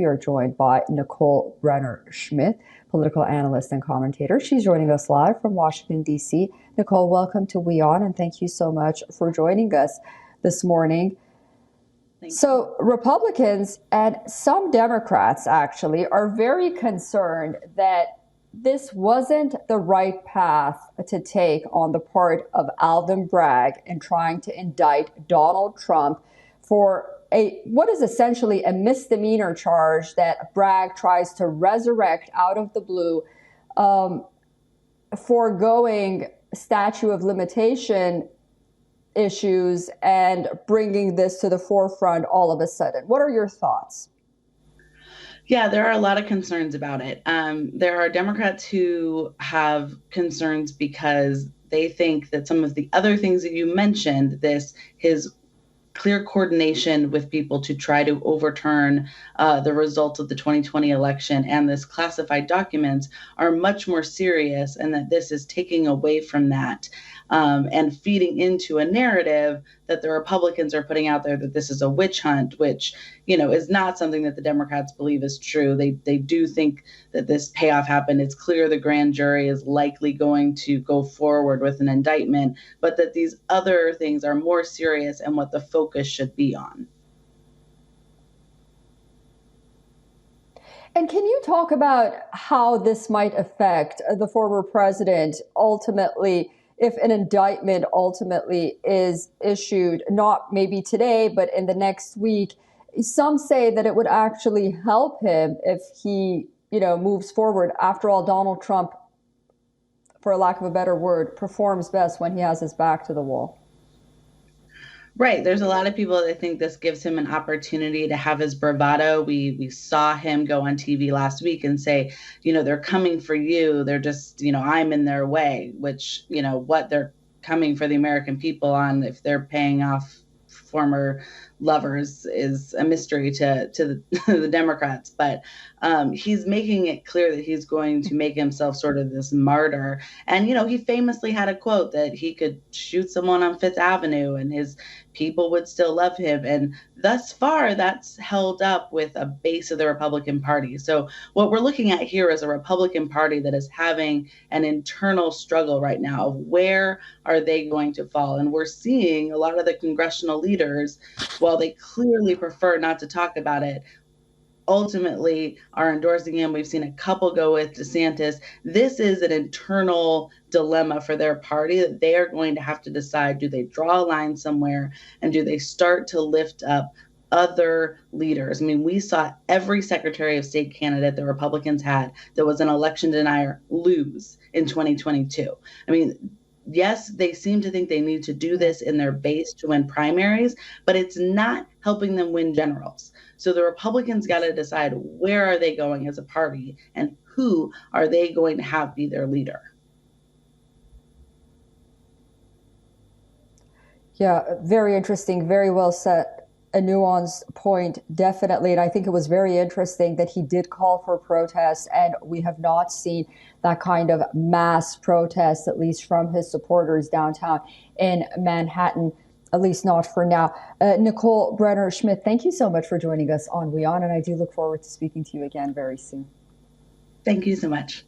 We are joined by Nicole Brenner-Schmidt, political analyst and commentator. She's joining us live from Washington, D.C. Nicole, welcome to WION, and thank you so much for joining us this morning. So Republicans and some Democrats actually are very concerned that this wasn't the right path to take on the part of Alvin Bragg in trying to indict Donald Trump for what is essentially a misdemeanor charge that Bragg tries to resurrect out of the blue, foregoing statute of limitation issues and bringing this to the forefront all of a sudden. What are your thoughts? Yeah, there are a lot of concerns about it. There are Democrats who have concerns because they think that some of the other things that you mentioned, his clear coordination with people to try to overturn the results of the 2020 election and this classified documents are much more serious, and that this is taking away from that and feeding into a narrative that the Republicans are putting out there that this is a witch hunt, which, is not something that the Democrats believe is true. They do think that this payoff happened. It's clear the grand jury is likely going to go forward with an indictment, but that these other things are more serious and what the focus should be on. And can you talk about how this might affect the former president ultimately, if an indictment ultimately is issued, not maybe today, but in the next week? Some say that it would actually help him if he, moves forward. After all, Donald Trump, for lack of a better word, performs best when he has his back to the wall. Right. There's a lot of people that think this gives him an opportunity to have his bravado. We saw him go on TV last week and say, they're coming for you. They're just, I'm in their way, which, what they're coming for the American people on, if they're paying off former lovers, is a mystery to the Democrats. But he's making it clear that he's going to make himself sort of this martyr. And, he famously had a quote that he could shoot someone on Fifth Avenue and his people would still love him. And thus far, that's held up with a base of the Republican Party. So what we're looking at here is a Republican Party that is having an internal struggle right now of where are they going to fall. And we're seeing a lot of the congressional leaders, while they clearly prefer not to talk about it, ultimately are endorsing him. We've seen a couple go with DeSantis. This is an internal dilemma for their party that they are going to have to decide, do they draw a line somewhere and do they start to lift up other leaders? I mean, we saw every Secretary of State candidate the Republicans had that was an election denier lose in 2022. I mean, yes, they seem to think they need to do this in their base to win primaries, but it's not helping them win generals. So the Republicans got to decide, where are they going as a party and who are they going to have be their leader? Yeah, very interesting, very well said. A nuanced point, definitely. And I think it was very interesting that he did call for protests, and we have not seen that kind of mass protest, at least from his supporters downtown in Manhattan, at least not for now. Nicole Brenner-Schmidt, thank you so much for joining us on WION, and I do look forward to speaking to you again very soon. Thank you so much.